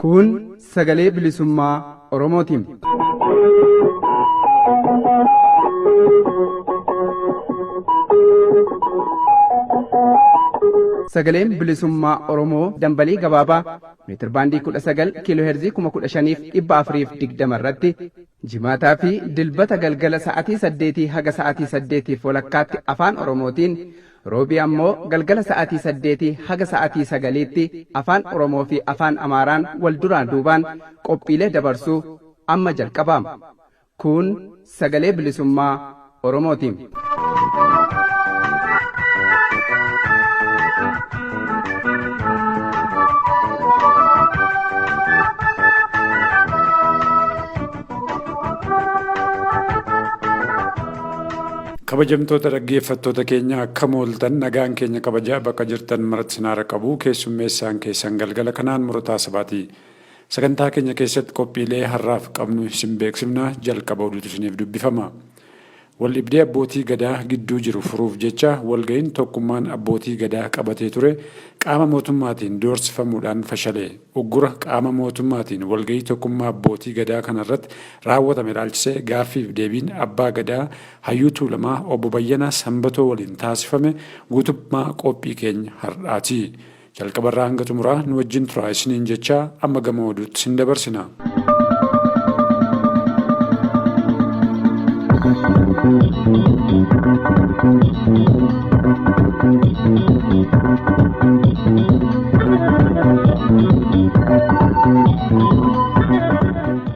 Kun sagalee bilisummaa Oromootiin. Sagaleen bilisummaa Oromoo dambalii gabaabaa meetir baandii 19 kiiloo heerzii 15,420 irratti jimaataa fi dilbata galgala sa'aatii 8 haga sa'aatii 8 walakkaatti afaan Oromootiin, roobii ammoo galgala sa'aatii 8 haga sa'aatii 9tti afaan Oromoo fi afaan Amaaraan wal duraan duubaan qophiilee dabarsuu amma jalqabama. Kun sagalee bilisummaa Oromootiin. Kabajamtoota dhaggeeffattoota keenya akkam ooltan, nagaan keenya kabajaa bakka jirtan maratti sinaara qabu. Keessummeessaan keessan galgala kanaan Murataa Sabaati. Sagantaa keenya keessatti qophiilee har'aaf qabnu isin beeksifna. Jalqaba oduutu isiniif dubbifama. Waldhibdee abbootii gadaa gidduu jiru furuuf jecha walga'iin tokkummaan abbootii gadaa qabatee ture qaama mootummaatiin doorsifamuudhaan fashalee. Uggura qaama mootummaatiin walga'ii tokkummaa abbootii gadaa kanarratti raawwatame ilaalchisee gaaffiif deebiin abbaa gadaa Hayyuu Tuulamaa obbo Bayyanaa Sanbatoo waliin taasifame guutummaa qophii keenya har'aati. Jalqabarraa hanga xumuraa nu wajjin turaa isiniin jechaa amma gama oduutti sin dabarsina.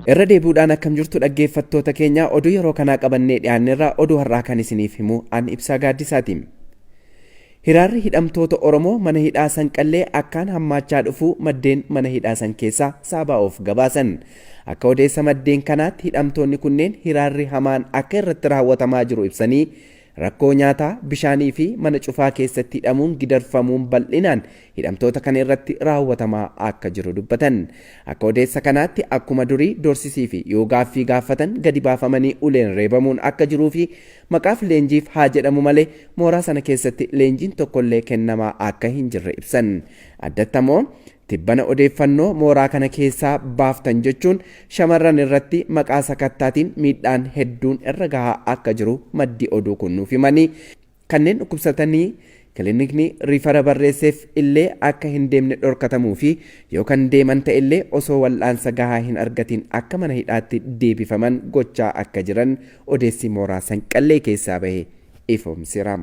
Irra deebi'uudhaan akkam jirtu dhaggeeffattoota keenya, oduu yeroo kanaa qabannee dhiyaanneerraa oduu har'aa kan isiniif himu an Ibsaa Gaaddisaati. Hiraarri hidhamtoota Oromoo mana hidhaa Sanqallee akkaan hammaachaa dhufuu maddeen mana hidhaa san keessaa SBO'f gabaasan. Akka odeessa maddeen kanaatti hidhamtoonni kunneen hiraarri hamaan akka irratti raawwatamaa jiru ibsanii rakkoo nyaataa, bishaanii fi mana cufaa keessatti hidhamuun gidarfamuun bal'inaan hidhamtoota kana irratti raawwatamaa akka jiru dubbatan. Akka odeessa kanaatti akkuma durii doorsisii fi yoo gaaffii gaafatan gadi baafamanii uleen reebamuun akka jiruu fi maqaaf leenjiif haa jedhamu malee mooraa sana keessatti leenjiin tokkollee kennamaa akka hin jirre ibsan. Addatti ammoo tibbana odeeffannoo mooraa kana keessaa baaftan jechuun shamarran irratti maqaa sakattaatiin miidhaan hedduun irra gahaa akka jiru maddi oduu kun nuuf himanii kanneen dhukkubsatanii kilinikni riifara barreesseef illee akka hin deemne dhorkatamuu fi yookaan deeman ta'e illee osoo wal'aansa gahaa hin argatiin akka mana hidhaatti deebifaman gochaa akka jiran odeessi mooraa Sanqallee keessaa bahe ifoomseera.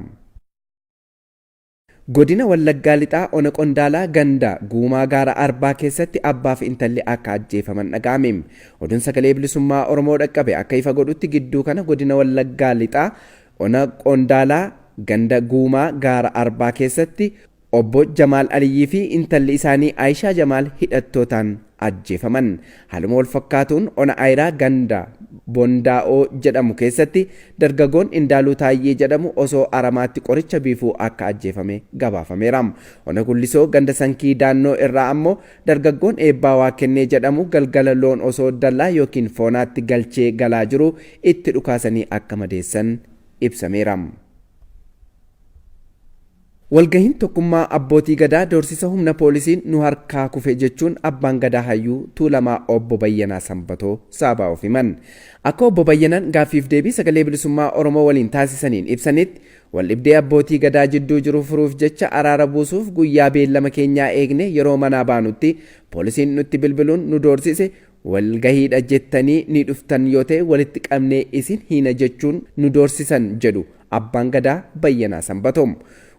Godina Wallaggaa Lixaa Ona Qondaalaa ganda Guumaa Gaara Arbaa keessatti abbaa fi intalli akka ajjeefaman dhaga'ame. Oduun sagalee bilisummaa Oromoo dhaqqabe akka ifa godhutti gidduu kana godina Wallaggaa Lixaa Ona Qondaalaa ganda Guumaa Gaara Arbaa keessatti obbo Jamaal Aliyyii fi intalli isaanii Aayishaa Jamaal hidhattootaan ajjeefaman. Haaluma wal fakkaatuun Ona Ayiraa ganda Bondaa'oo jedhamu keessatti dargaggoon Indaaluu Taayyee jedhamu osoo aramaatti qoricha biifuu akka ajjeefame gabaafameera. Ona Gullisoo ganda Sankii Daannoo irraa ammoo dargaggoon Eebbaa Waaqennee jedhamu galgala loon osoo dallaa yookiin foonaatti galchee galaa jiru itti dhukaasanii akka madeessan ibsameera. Walgahiin tokkummaa abbootii gadaa doorsisa humna poolisiin nu harkaa kufe jechuun abbaan gadaa Hayyuu Tuulamaa obbo Bayyanaa Sanbatoo SBO'f himan. Akka obbo Bayyanaan gaaffiif deebii sagalee bilisummaa Oromoo waliin taasisaniin ibsanitti waldhibdee abbootii gadaa jidduu jiru furuuf jecha araara buusuuf guyyaa beellama keenyaa eegne yeroo manaa baanutti poolisiin nutti bilbiluun nu doorsise. Walgahiidha jettanii ni dhuftan yoo ta'e walitti qabnee isin hiina jechuun nu doorsisan jedhu abbaan gadaa Bayyanaa Sanbatoo.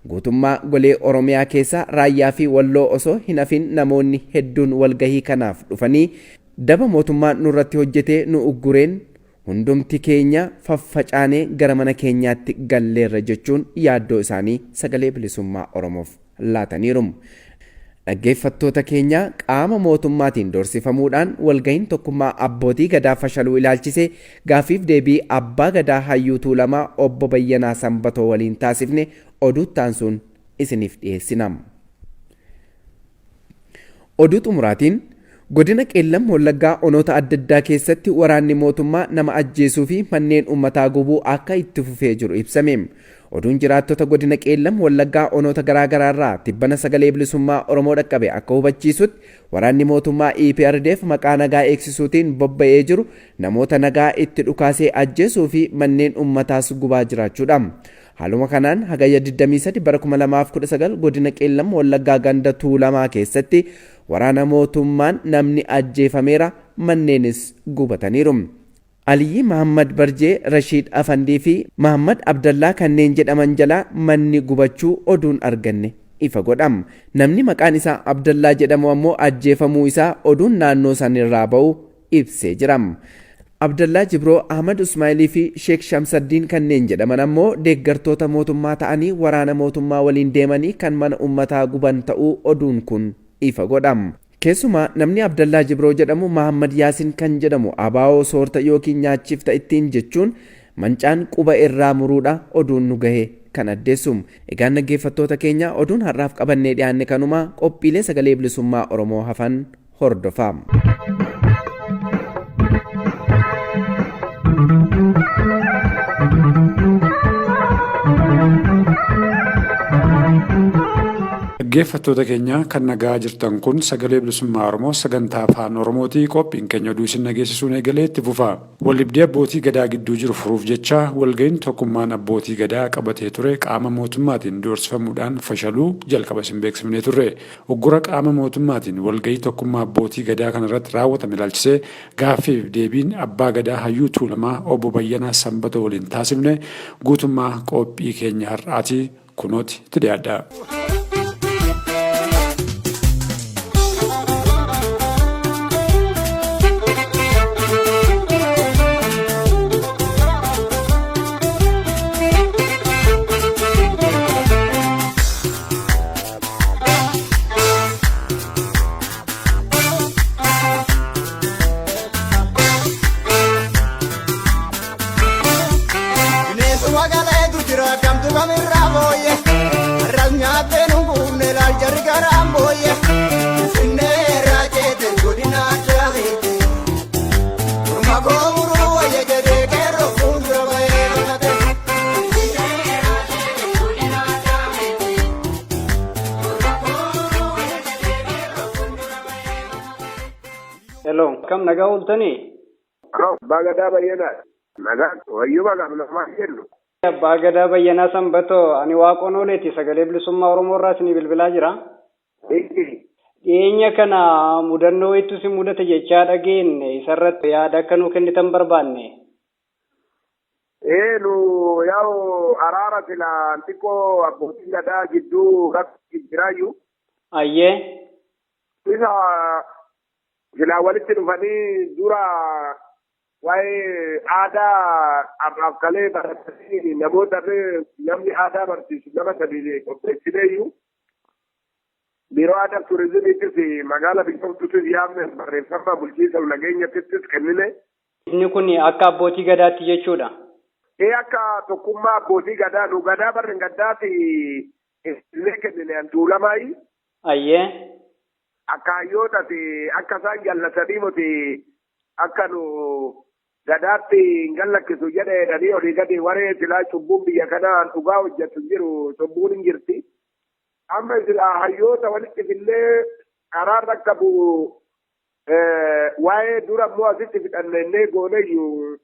Guutummaa golee Oromiyaa keessa raayyaa fi walloo osoo hin hafin namoonni hedduun walgahii kanaaf dhufanii daba mootummaan nurratti hojjetee nu uggureen hundumti keenya faffacaanee gara mana keenyaatti galleerra jechuun yaaddoo isaanii sagalee bilisummaa Oromoof laataniiru. Dhaggeeffattoota keenya qaama mootummaatiin doorsifamuudhaan walgahiin tokkummaa abbootii gadaa fashaluu ilaalchisee gaaffiif deebii abbaa gadaa Hayyuu Tuulamaa obbo Bayyanaa Sanbatoo waliin taasifne oduuttaan sun isiniif dhiyeessinam. Oduu xumuraatiin Godina Qeellam Wallaggaa onoota adda addaa keessatti waraanni mootummaa nama ajjeesuu fi manneen uummataa gubuu akka itti fufee jiru ibsame. Oduun jiraattota godina Qeellam Wallaggaa onoota garaagaraa irraa tibbana sagalee bilisummaa Oromoo dhaqqabe akka hubachiisutti waraanni mootummaa EPRDF maqaa nagaa eegsisuutiin bobba'ee jiru namoota nagaa itti dhukaasee ajjeesuu fi manneen uummataas gubaa jiraachuudha. Haaluma kanaan hagayya 23 bara 2019 godina Qeellam Wallaggaa ganda Tuulamaa keessatti waraana mootummaan namni ajjeefameera, manneenis gubataniiru. Aliyyi Mahammad Barjee, Rashid Afandii fi Mahammad Abdallaa kanneen jedhaman jalaa manni gubachuu oduun arganne ifa godhama. Namni maqaan isaa Abdallaa jedhamu ammoo ajjeefamuu isaa oduun naannoo sanirraa ba'u ibsee jira. Abdallaa Jibroo, Ahmad Usmailii fi Sheek Shamsaddiin kanneen jedhaman ammoo deeggartoota mootummaa ta'anii waraana mootummaa waliin deemanii kan mana uummataa guban ta'uu oduun kun ifa godhama. Keessumaa namni Abdallaa Jibroo jedhamu Mahammad Yaasin kan jedhamu abaa'oo soorta yookiin nyaachifta ittiin jechuun mancaan quba irraa muruudha oduun nu gahe kan addeessu. Egaan dhaggeeffattoota keenya oduun har'aaf qabannee dhiyaanne kanuma qophiilee sagalee bilisummaa Oromoo hafan hordofaa. Dhaggeeffattoota keenya kan nagaa jirtan kun sagalee bilisummaa Oromoo sagantaa afaan Oromootii qophiin keenya oduu isin dhageessisuun eegalee itti fufa. Waldhibdee abbootii gadaa gidduu jiru furuuf jecha walga'iin tokkummaan abbootii gadaa qabatee ture qaama mootummaatiin doorsifamuudhaan fashaluu jalqaba isin beeksifnee turre. Uggura qaama mootummaatiin walga'ii tokkummaa abbootii gadaa kanarratti raawwatame ilaalchisee gaaffiif deebiin abbaa gadaa Hayyuu Tuulamaa obbo Bayyanaa Sanbatoo waliin taasifne guutummaa qophii keenya har'aatii kunooti itti dhiyaadha. Hello, kam nagaa ooltanii? Abbaa Gadaa Bayyanaa. Nagaa wayyuu baga namaa jennu. Abbaa Gadaa Bayyanaa Sanbatoo, ani Waaqoon Ooleeti sagalee bilisummaa Oromoo irraa isinii bilbilaa jira. Dhiyeenya kana mudannoo wayittuu si mudate jechaa dhageenye isarratti yaada akka nuu kennitan barbaanne. Nu yaa'u araara filaan xiqqoo abbootii gadaa gidduu rakkoo jiraayyuu. Ayyee. Isa silaa walitti dhufanii dura waa'ee aadaa afkalee baratanii namoota namni aadaa barsiisu nama sadii qopheessineeyyuu biiroo aadaa turizimiittis magaala Bishooftuutis yaamne barreeffama bulchiinsa nageenyattis kennine. Inni kun akka abbootii gadaatti jechuudha. Akka tokkummaa abbootii gadaa nu gadaa barreen gaddaati illee kennine Tuulamaayi. Ayyee. Akka hayyoota akka isaan jallatanii nuti akka nu gadaatti hin gallakkisu jedhanii olii gadi waree silaa cubbuun biyya kanaa dhugaa hojjetu jiru cubbuun hin jirti. Amma silaa hayyoota walitti illee araarri akka bu'u waa'ee dura immoo asitti fidhannee gooneyyuu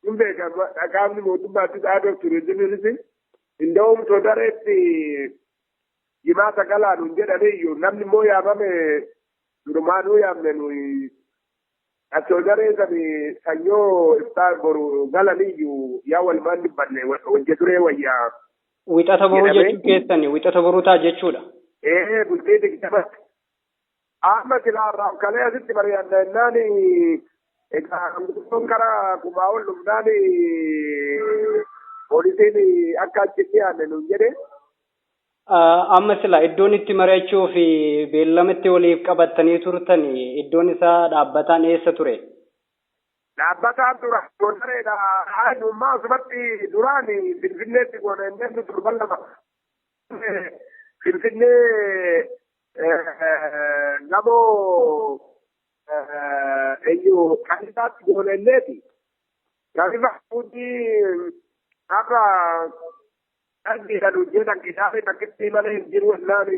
hin beekamu qaamni mootummaattis aadaa turizimiinis hindaa'umtoo dareetti. Jimaata galaanu jedhaniyyuu namni immoo yaamame durumaanuu yaamne nuyi achoo dareessani sanyoo iftaan boru galaniyyuu yaa walumaan dubbanne hojje duree wayyaa. Wixata boruu jechuu keessani wixata boruu ta'a jechuudha. Bultii digdamatti. Amma silaarraa kalee asitti mari'anna jennaani egaa guddoon karaa kumaa ol dhufnaani poolisiin akka achitti yaadne nuun jedhee. Amma sila iddoon itti mari'achuu fi beellamatti waliif qabattanii turtan iddoon isaa dhaabbataan eessa ture? Dhaabbataan dura gootareedha. Haadummaa asumatti duraan Finfinneetti goonee nu turban lama. Finfinnee namoo eenyu kandidaatti goonelleeti. Gaafa fuutii akka dhalliidhaan hojjetan kitaabni bakkitti malee hin jiru illaan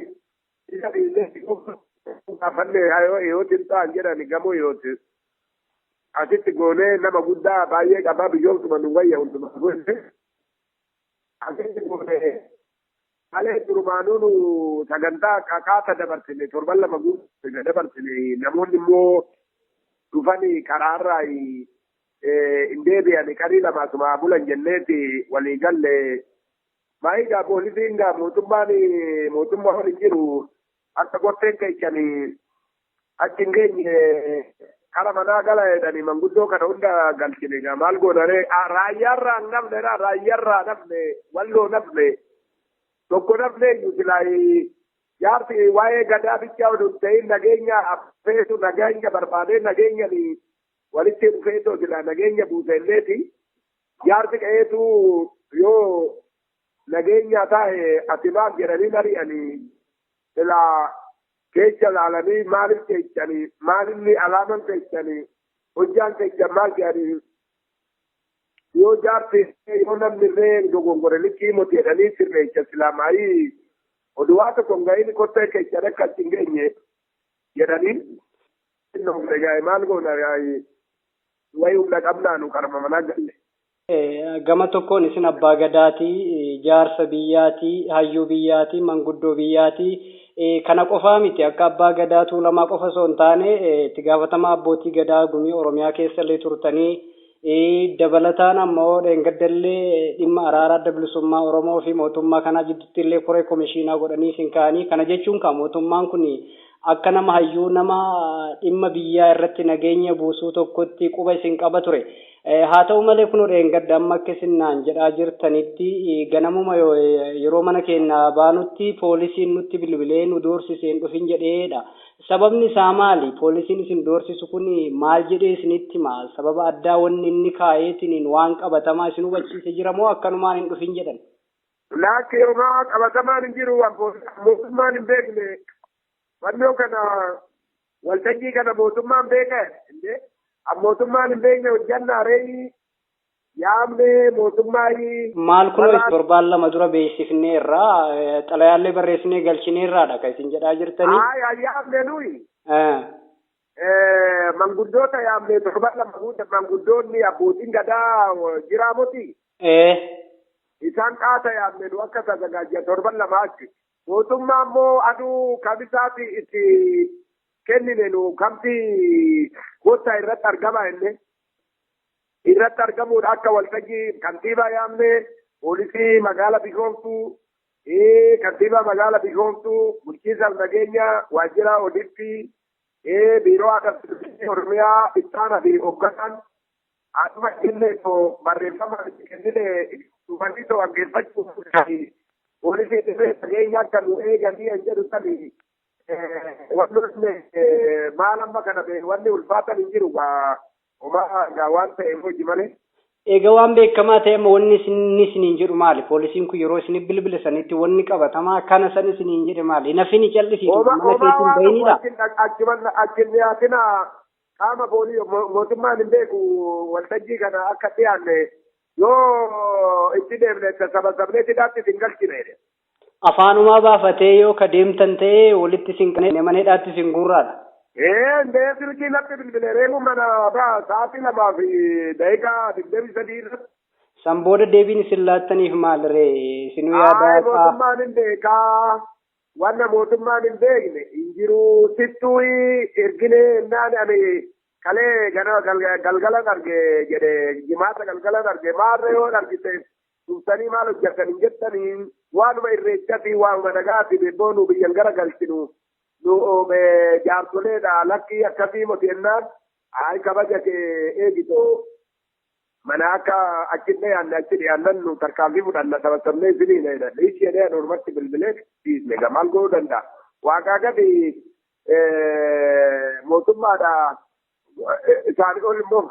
isa dhiisee gaafanne yoo ta'an jedhani gamoo yooti. Asitti goonee nama guddaa baay'ee qabaa biyyootuma nu wayya hundumaa goone. Asitti goonee malee durumaanuun sagantaa kaakaata dabarsine torban lama guutuu dabarsine namoonni immoo dhufanii karaarraa hin deebi'ani qarii lamaasuma bulan jenneeti walii galle. Maayigaa poolisiin gaa mootummaa waliin jiru akka gorteen keechanii achi hin geenye kara manaa gala jedhanii manguddoo kana hunda galchine gaa maal goonaree raayyaarraa nafne walloo nafne tokko nafne yuutilaayi jaarsi waa'ee gadaa bichaa oduu ta'in nageenya affeetu nageenya barbaadee nageenyani walitti dhufeetoo jira nageenya buuseelleeti jaarsi qeetu yoo nageenya taa'e ati maal jedhanii mari'anii silaa keessa laalanii maaliif keechanii maalinni alaaman keechanii hojjaan keechan maal jedhanii yoo jaarsi yoo namni illee dogongore likkii moti jedhanii sirreecha silaa maayii oduwaa tokko hin gahin kottee keechan akka achi hin geenye jedhanii maal goona wayi humna qabnaanu karma manaa galle. Gama tokkoon isin abbaa gadaatii, jaarsa biyyaatii, hayyuu biyyaatii, manguddoo biyyaatii kana qofaa miti akka abbaa gadaatuu lamaa qofa osoo hin taane itti gaafatamaa abbootii gadaa gumii Oromiyaa keessallee turtanii dabalataan ammoo dheengaddallee dhimma araaraa adda bilisummaa Oromoo fi mootummaa kanaa jidduutti illee koree komishiinaa godhanii isin ka'anii kana jechuun kan mootummaan kun akka nama hayyuu nama dhimma biyyaa irratti nageenya buusuu tokkotti quba isin qaba ture. Haa ta'u malee kun dheengadda amma akka isin naan jedhaa jirtanitti ganamuma yeroo mana keenya baanutti poolisiin nutti bilbilee nu doorsiseen dhufin jedheedha. Sababni isaa maali? Poolisiin isin doorsisu kun maal jedhee isinitti hima? Sababa addaa wanni inni kaa'eetiin waan qabatamaa isin hubachiise jira moo akkanumaan hin dhufin jedhan? Laakki yeroo qabatamaan hin jiru mootummaan hin beekne wannoo kana waltajjii kana mootummaan beeka mootummaan hin beekne hojjannaa reeyi yaamne mootummaayi. Maal kun torbaan lama dura beeksifnee irraa xalayaallee barreessinee galchinee irraadha kan isin jedhaa jirtanii. Yaamne nuyi. Manguddoota yaamne torban lama guuta manguddoonni abbootiin gadaa jiraamoti. Isaan qaata yaamne nu akka sagagaajja torban lama achi. Mootummaa immoo aduu kamisaati itti kennine nu kamti gosa irratti argama inni. Irratti argamuudha akka waltajjii kantiibaa yaamne poolisii magaala Bishooftuu kantiibaa magaala Bishooftuu bulchiinsa nageenya waajjira oditti biiroo aadaa Oromiyaa ittaanaa fi hoogganaan aduma kenne barreeffama kennine dhufanni dhaggeeffachuu poolisii dhibee nageenya akka nu eeganii hin jedhu sani wanni maal amma kana wanni ulfaatan hin jiru waan ta'e hojii malee. Egaa waan beekamaa ta'e wanni isiniin jedhu maali? Poolisiin kun yeroo isin bilbila sanitti wanni qabatamaa kana san isiniin jedhe maali? Nafini callisiisu mana keessin bayinidha. Achiin dhiyaatina qaama poolii mootummaan hin beeku waltajjii kana akka dhiyaanne yoo itti deemne sabasabnee hidhaatti isin galchine. Afaanumaa baafatee yoo ka deemtan ta'e walitti isin qabne mana hidhaatti isin guurraadha. Ndee sirkii lafti bilbilee reefu mana sa'aatii lamaa fi daqiiqaa 23 irratti. San booda deebiin isin laattaniif maal ree isinuu yaadaa? Mootummaan hin beekaa wanna mootummaan hin beekne hin jiru sittuu ergine naan ani kalee galgalan arge jedhe jimaata galgalan arge maarree yoo argite tuftanii maal hojjetan hin jettanii waanuma irreechati waanuma nagaati beekboonu biyyan gara galchinu. Nu jaarsoleedha lakkii akkasii motennaan ay kabaja kee eegito mana akka achillee yaanne achi dhiyaannan nu tarkaanfii fudhanna sabasabnee isiniinedha dhiisii jedhee normatti bilbilee dhiisne gamal go'uu danda'a. Waaqaa gadi mootummaadha isaanii ol immoo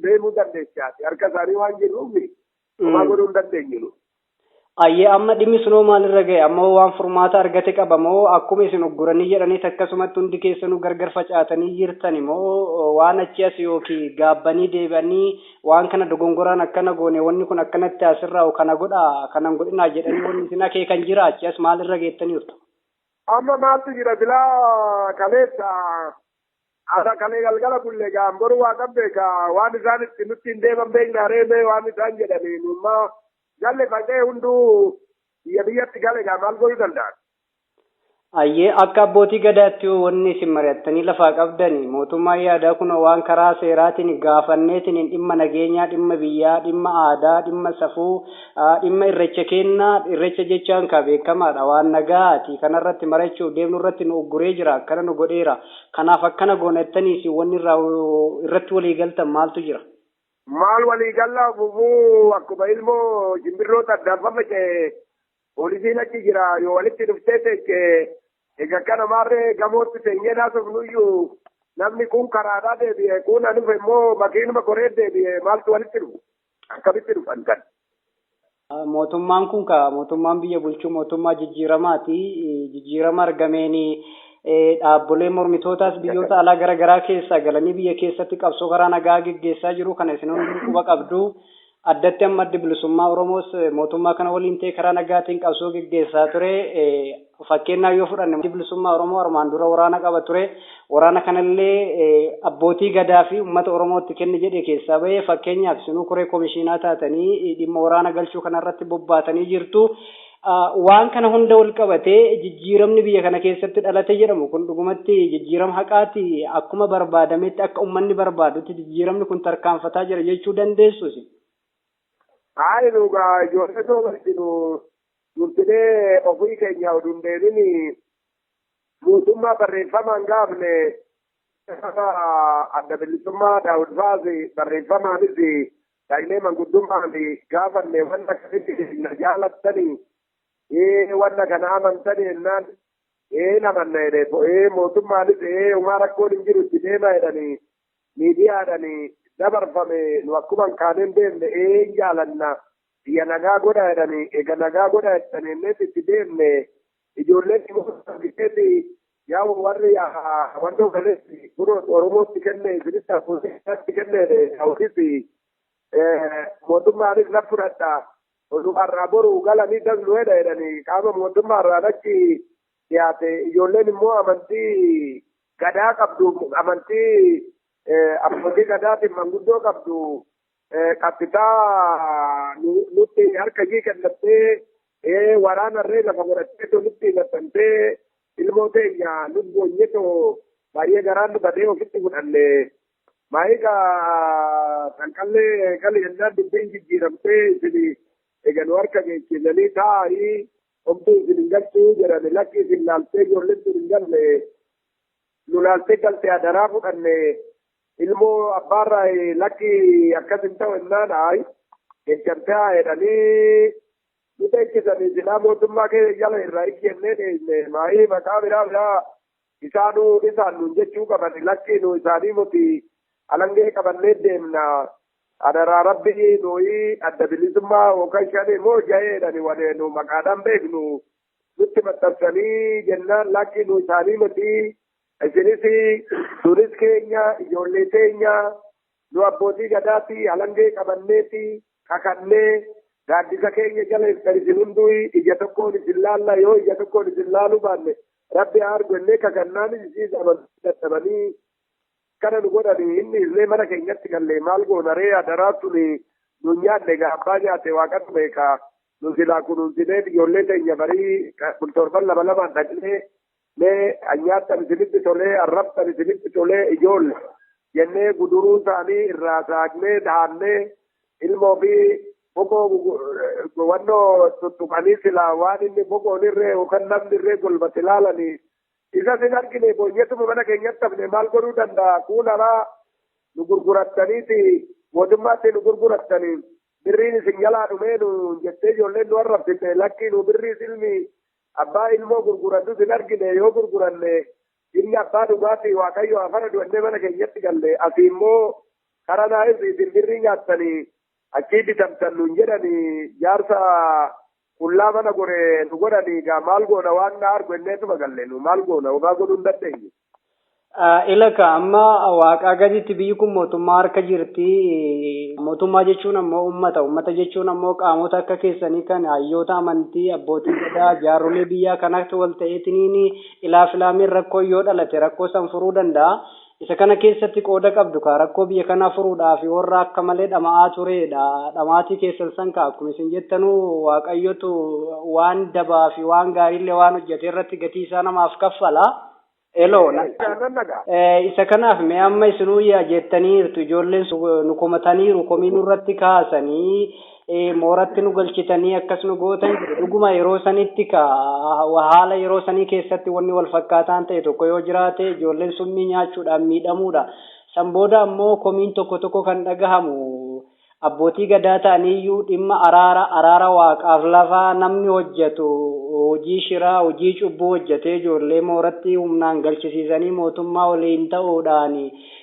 deemuu dandeessaati harka isaanii waan jiruuf homaa godhuu hin dandeenyu. Ayyee amma dhimmi sunoo maalirra ga'e amma waan furmaata argate qaba moo akkuma isin ugguranii jedhaniit akkasumatti hundi keessanuu gargar facaatanii jirtan moo waan achi as yookiin gaabbanii deebi'anii waan kana dogongoraan akkana goone wanni kun akkanatti asirraa kana godha kanan godhinaa jedhanii wanni isin akeekan jira achi as maalirra geettanii jirtu. Amma maaltu jira bilaa kaleessa ada kalee galgala bulle gaamboru waa qabbeeka waan isaan itti nutti hin deeman beekna reebee waan isaan jedhanii nummaa galle fagee hunduu biyyatti gale gaa maal godhuu danda'an. Ayyee akka abbootii gadaatti wanni isin mari'attanii lafaa qabdani mootummaa yaadaa kun waan karaa seeraatiin gaafanneetiin dhimma nageenyaa dhimma biyyaa dhimma aadaa dhimma safuu dhimma irreecha kennaa irreecha jechaan ka beekamaadha waan nagaati kanarratti mari'achuuf deemnu irratti nu ugguree jira akkana nu godheera kanaaf akkana goonettaniis wanni irratti walii galtan maaltu jira. Maal walii gallaa bubuu akkuma ilmoo jimbirroota addaanfama kee poolisiin achi jira yoo walitti dhuftee teessee egaa kana maarree gamootti seenyee naasofnuyyuu namni kun karaadhaa deebi'e kun ani dhufe immoo makiinuma koree deebi'e maaltu walitti dhufu akkamitti dhufan kan. Mootummaan kun mootummaan biyya bulchuu mootummaa jijjiiramaati jijjiirama argameeni. Dhaabbolee mormitootaas biyyoota alaa garaagaraa keessaa galanii biyya keessatti qabsoo karaa nagaa geggeessaa jiru kana isin hundi quba qabdu addatti amma addi bilisummaa Oromoos mootummaa kana waliin ta'ee karaa nagaatiin qabsoo geggeessaa ture fakkeenyaaf yoo fudhanne addi bilisummaa Oromoo armaan dura waraana qaba ture waraana kanallee abbootii gadaa fi uummata Oromootti kenne jedhe keessaa bahee fakkeenyaaf isinuu koree komishinaa taatanii dhimma waraana galchuu kanarratti bobbaatanii jirtu. Waan kana hunda wal qabatee jijjiiramni biyya kana keessatti dhalate jedhamu kun dhugumatti jijjiirama haqaati akkuma barbaadametti akka uummanni barbaadutti jijjiiramni kun tarkaanfataa jira jechuu dandeessus. Hayi dhugaa ijoollee soomatti durtinee ofii keenya oduun deebiin mootummaa barreeffamaan gaafne adda bilisummaa Daawud Faasi barreeffamaanis daa'imee manguddummaan gaafanne wanta akkasitti na jaalattanii. Wanna kana amantanii ennaan namanna jedhee mootummaanis uumaa rakkoon hin jiru itti deemaa jedhanii miidiyaadhanii dabarfame nu akkuma kaaneen deemne jaalanna biyya nagaa godha jedhanii eega nagaa godha jedhanii innis itti deemne ijoolleen immoo yaa warri wanta ofirreessi kun Oromootti kenne isinis Afuriikaatti kenne hawwisi mootummaanis na fudhadha. Odumarraa boru galanii daslu jedhanii qaama mootummaarraan achi dhiyaate ijoolleen immoo amantii gadaa qabdu amantii abbootii gadaatiin manguddoo qabdu kapitaa nutti harka jii kennattee waraanarree lafa godhattee nutti maxxantee ilmoo teenya nu boonyeetoo baay'ee garaan badee ofitti fudhanne maayiqa sanqallee gali jennaan dubbiin jijjiiramtee isin egaa nu harka geejjibanii taa'anii homtuu isin hin galchuu jedhame lakki isin laaltee ijoolleen isin hin galle nu laaltee galtee adaraa fudhanne ilmoo abbaarraa lakki akkas hin ta'u ennaan haayi eeggantee jedhanii nu teessisanii silaa mootummaa keessa jala irraa ikkennee deemne maayii maqaa biraa isaanuu isaan nuun jechuu qaban lakki nu isaanii muti alangee qabannee deemna. Adaraa rabbi nuyi adda bilisummaa yookaan shanii moo jaheedhani wane nu maqaadhaan beeknu nutti maxxansanii jennaan lakki nu isaanii miti isinis duris keenya ijoollee teenya nu abbootii gadaatti alangee qabanneeti kakannee gaaddisa keenya jala isin hunduu ija tokkoon isin laalla yoo ija tokkoon isin laaluu baanne rabbi argu ennee kakannaan isiis amantii dadhabanii. Kana nu godhanii inni illee mana keenyatti gallee maal goonaree adaraattu nu nyaanne gaabbaa nyaate waaqatu beeka nu silaa kunuunsinee ijoollee teenya barii torban lamaan dhaqnee mee nyaattan isinitti tolee arrabtan isinitti tolee ijoolle jennee guduruu isaanii irraa saaqnee dhaannee ilmoo fi boqoo wannoo tuttuqanii silaa waan inni boqoon irree yookaan namni irree golbate ilaalanii. Isa sin argine boonyetuma mana keenyatti hafne maal godhuu danda'a kun alaa nu gurgurattaniiti mootummaatti nu gurgurattanii birriin isin jalaa dhumee nu jettee ijoolleen nu arrabsite lakki nu birrii ilmi abbaa ilmoo gurgurantu sin argine yoo gurguranne inni abbaa dhugaatii waaqayyo afara du'annee mana keenyatti galle asii immoo karanaa'is isin birrii nyaattanii achii bitamtan nuun jedhanii jaarsa qullaa mana gore nu godhanii gaa maal goona waan na argu inneetuma galle nu maal goona ogaa godhuu hin dandeenye. Ilaka amma waaqaa gaditti biyyi kun mootummaa harka jirti. Mootummaa jechuun ammoo uummata jechuun ammoo qaamota akka keessanii kan hayyoota amantii abbootii gadaa jaarrolee biyyaa kanatti wal ta'eetiniin ilaafilaameen rakkoo yoo dhalate rakkoo san furuu danda'a. Isa kana keessatti qooda qabdu ka rakkoo biyya kanaa furuudhaaf warra akka malee dhama'aa turedha. Dhamaatii keessan san ka akkuma isin jettanuu waaqayyotu waan dabaa fi waan gaariillee waan hojjete irratti gatii isaa namaaf kaffala. Isa kanaaf mee amma isinuu yaa jettaniirtu ijoolleen nu komataniiru komii nurratti kaasanii mooratti nu galchitanii akkas nu gootan dhuguma yeroo sanitti ka haala yeroo sanii keessatti wanni wal fakkaataan ta'e tokko yoo jiraate ijoolleen summii nyaachuudhaan miidhamuudha. San booda ammoo komiin tokko kan dhagahamu abbootii gadaa ta'aniiyyuu dhimma araara waaqaaf lafaa namni hojjetu hojii shiraa hojii cubbuu hojjetee ijoollee mooratti humnaan galchisiisanii mootummaa waliin ta'uudhaan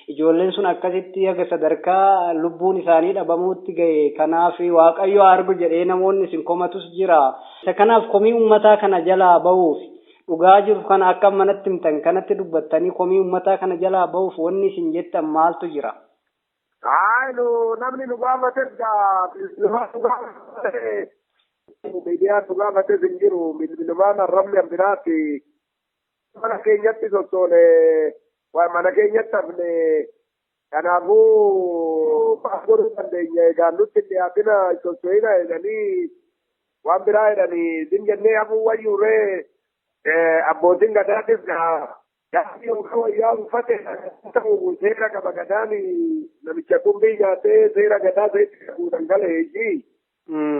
ijoolleen sun akkasitti haga sadarkaa lubbuun isaanii dhabamuutti gahe. Kanaaf waaqayyo argu jedhee namoonni isin komatus jira. Isa kanaaf komii uummataa kana jalaa bahuuf dhugaa jiru kana akka manatti himtan kanatti dubbattanii komii uummataa kana jalaa bahuuf wanni isin jettan maaltu jira? Namni nu gaafates miidiyaan nu gaafates hin jiru. Bilbilumaan arrabni ambiraatti mana keenyatti sossoone mana keenyatti hafne kanaafuu godhuu dandeenya. Egaa nutti dhiyaatina sossoina jedhanii waan biraa jedhanii isin jennee hafuu wayyuurree abbootiin gadaatis gaaffii yookaan wayyaa uffate ta'u seera qaba gadaan namicha kumbii nyaatee seera gadaa seetti qabuudhaan galeeji.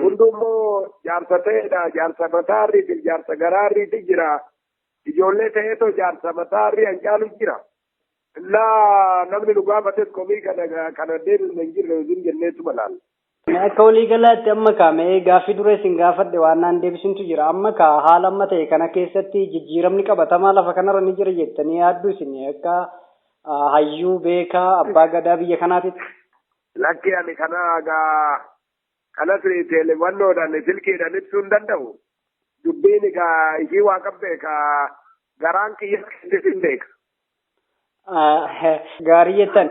Hundummoo jaarsa ta'edha. Jaarsa mataarriifi jaarsa garaarriiti jira. Ijoollee ta'eetoo jaarsa mataarrii hancaalu jira. Illaa namni nu gaafates komii kana deebisne hin jirre isin jenneetu malaala. Akka walii galaatti amma kaa'amee gaaffii dura isin gaafadhe waan naan deebisintu jira. Amma haala amma ta'e kana keessatti jijjiiramni qabatamaa lafa kanarra ni jira jettanii yaaddu isin akka hayyuu beekaa abbaa gadaa biyya kanaatitti. Lakki ani kanas teleewannoodhaan silkiidhaan ibsuu hin danda'u. Dubbiin egaa ishii waa qabde garaan kiyya hin beeka. Gaarii jettan.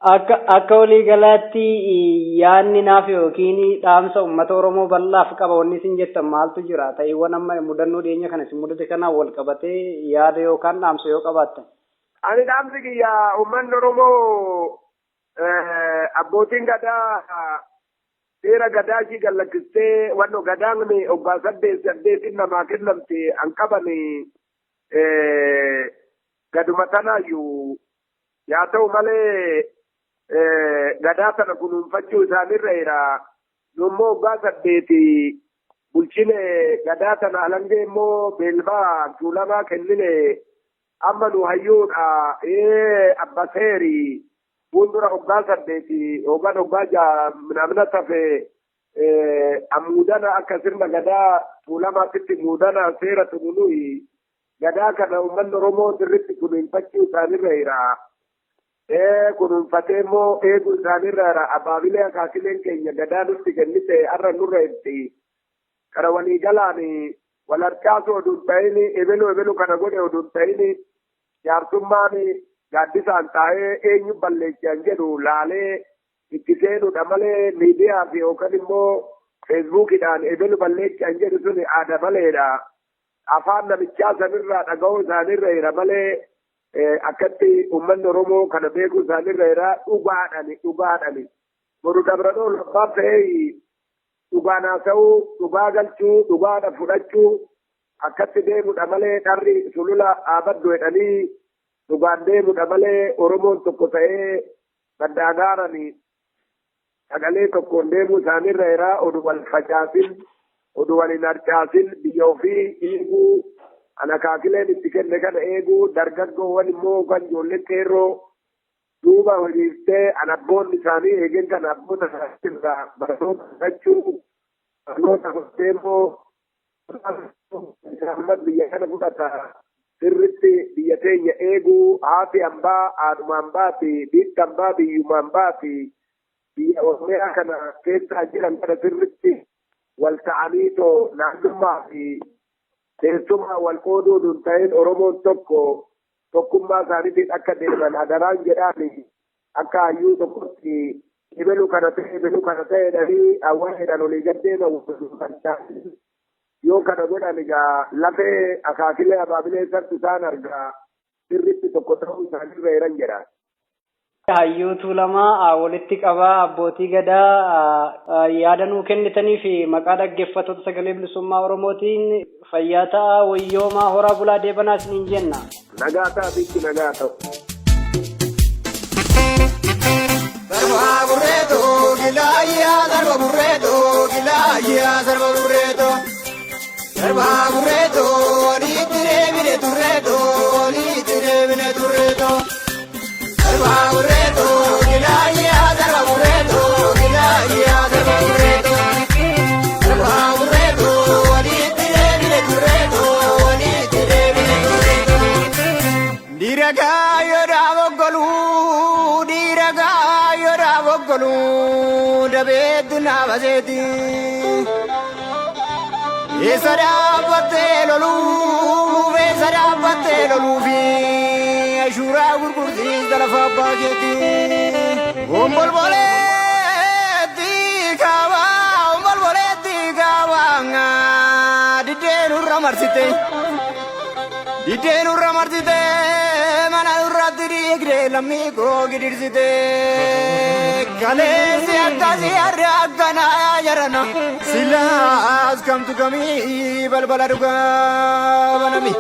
Akka walii galaatti yaadni naaf yookiin dhaamsa uummata Oromoo bal'aaf qaba wanni isin jettan maaltu jira? Ta'eewwan amma mudannoo dhiyeenya kana isin mudate kanaan wal qabatee yaada yookaan dhaamsa yoo qabaattan. Ani dhaamsi kiyya uummanni Oromoo abbootiin gadaa seera gadaa ishii gallakkistee wanno gadaan obbaa 8 namaa kennamte an qabani gaduma tanaayyuu yaa ta'u malee gadaa sana kunuunfachuu isaanirra nummoo obbaa 8 bulchine gadaa sana alangee immoo beelmaa tuulamaa kennine amma nu hayyuudha abba seeri fuuldura obbaa 8 hoogan obbaa minamina tafe amuudana akka sirna gadaa tuulamaatitti muudana seera tununuyi gadaa kana uummanni Oromoo sirriitti kunuunfachuu isaanirra kunuunfatee immoo eeguu isaanirra abaabilee akaakileen keenya gadaa nutti kennite har'a nurra itti kara walii galaan wal harkaasu oduun ta'ini ebelu kana godhe oduun ta'ini jaarsummaan gaaddisaan taa'ee eenyu balleechaan jedhu laalee itti seenuudha malee miidiyaa fi yookaan immoo feesbuukidhaan ebelu balleechaan jedhu suni aada maleedha. Afaan namichaa sanirraa dhaga'uu isaanirra jira malee akkatti uummanni Oromoo kana beekuu isaanirra jira dhugaadhani. Boru dabranoo labbaa ta'ee dhugaan haasa'uu, dhugaa galchuu, dhugaadha fudhachuu akkatti deemudha malee dharri sulula dhaabaddu jedhanii dhugaan deemudha malee Oromoon tokko ta'ee baddaagaarani sagalee tokkoon deemuu isaanirra jira oduu wal facaasin. Oduu waliin harcaasin biyya ofii eeguu anakaakileen itti kenne kana eeguu dargaggoowwan immoo kan ijoollee qeerroo duuba horiiftee anabboonni isaanii eegen kan abboota irraa barnoota fudhachuu barnoota fudhatee immoo biyya kana fudhata sirritti biyya teenya eeguu haati hambaa haadhuma hambaati biitti hambaa biyyuma hambaati biyya Oromiyaa kana keessaa jiran kana sirritti wal ta'aniitoo naannummaa fi teessuma wal qooduun ta'een Oromoon tokkummaa isaaniitiin akka deeman adaraan jedhaani akka hayyuu tokkotti ibelu kana ta'e dhanii awwaaleedhaan olii gaddeema yoo kana godhan egaa lafee akaakilee abaabilee sartu isaan argaa sirriitti tokko ta'uu isaanii eeran jedha. Hayyuu Tuulamaa walitti qabaa abbootii gadaa yaada nuu kennitanii fi maqaa dhaggeeffattoota sagalee bilisummaa Oromootiin fayyaa ta'aa wayyoomaa horaa bulaa deebanaas niin jenna. Nagaa ta'a bikki nagaa ta'u. Sarba burreeto gilaayyaa sarba burreeto gilaayyaa sarba burreeto sarba burreeto liitire bine turreeto liitire bine turreeto sarba burreeto gilaayyaa sarba burreeto gilaayyaa sarba burreeto sarba burreeto liitire bine turreeto liitire bine turreeto diragaa yodaa boggoluu diragaa yodaa boggoluu dabeetu naabaseeti. Esa dhaabbattee loluu fi ashuuraa gurgurtiisa lafa abbaa keetii. Ombolboleetti kaabaa diddeen urra marsite mana urratti dhiigdee lammii koo gidirsite. Kaleessi akkasii har'a akkanaa jarana silaas kamtu kamii balbala dhugaa banami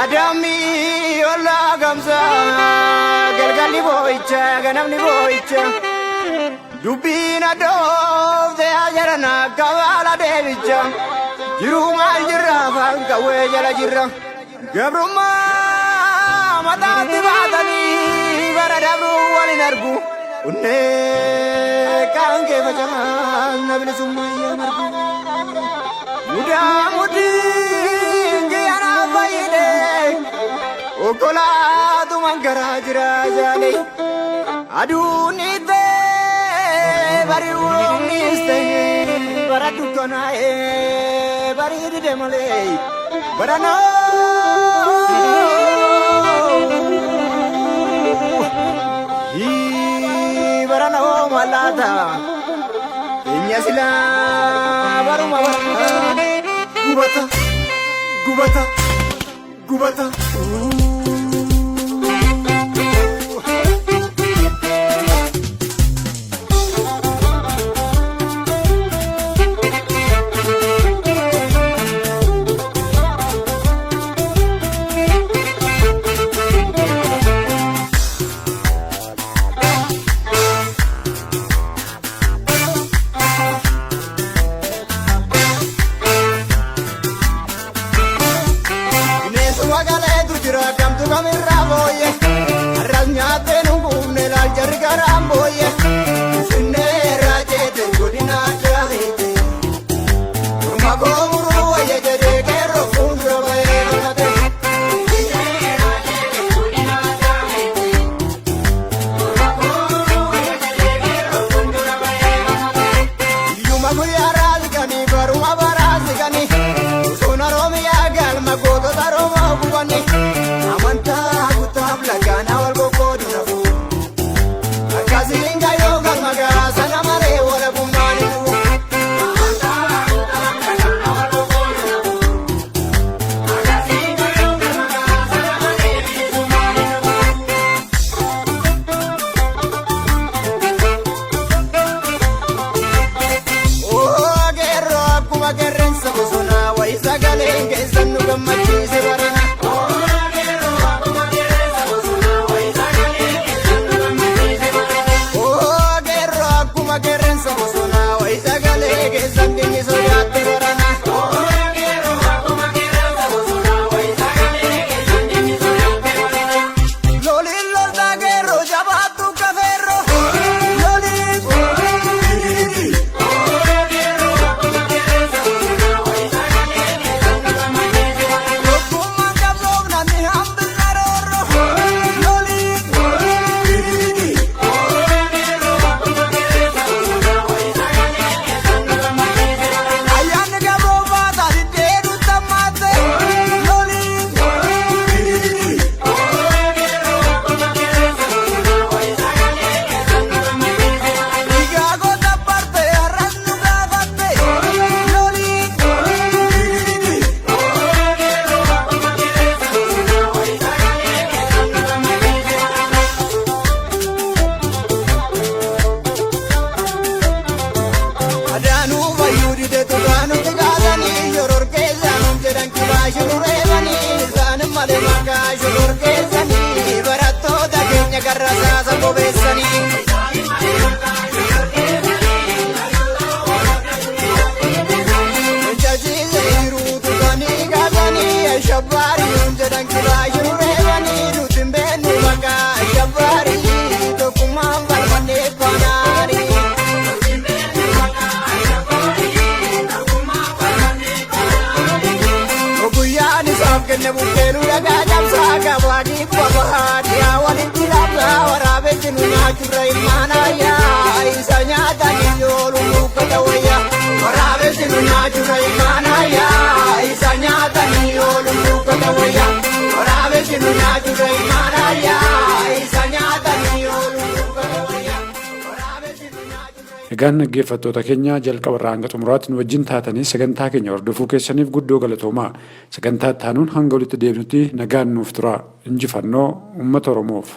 adammi ollaa gamsa galgalli boo'icha ganamni boo'icha dubbiin addoofte jarana kabaala deebicha jiruu maal jirra afaan qawwee jala jirra gabrummaa mataatti baatanii bara dabruu walin argu. Unne kan ke facaman nabni sumaya margu mudah muding yana bayide okola tu mangara jira jale adunite bari urongiste baratu konae bari de male barano barana o malata inya sila baruma gubata shororkeessanii barattoota keenya garrasaasa bobeessanii. Jajjiiruu tutanii kaasanii shabbaarii jedhan kiraayyuu reebanii nuti hin beeknu maqaa shabbaarii tokkummaan falmannee faanaarii. Guyyaan isaaf kenne bukkeenu dhagaa cabsaa gabaanii babaadhi yaa walitti labsaa waraabessi nu nyaachurra ilmaanayyaa isa nyaatanii yoolu nuuffata wayyaa waraabessi nu nyaachurra ilmaanayyaa isa nyaatanii yoolu nuuffata wayyaa waraabessi nu nyaachurra ilmaanayyaa isa nyaatanii yoolu nuuffata wayyaa. Egaan dhaggeeffattoota keenya jalqabarraa hanga xumuraatti nu wajjin taatanii sagantaa keenya hordofuu keessaniif guddoo galatoomaa. Sagantaa itti aanuun hanga walitti deebinutti nagaan nuuf tura. Injifannoo uummata Oromoof.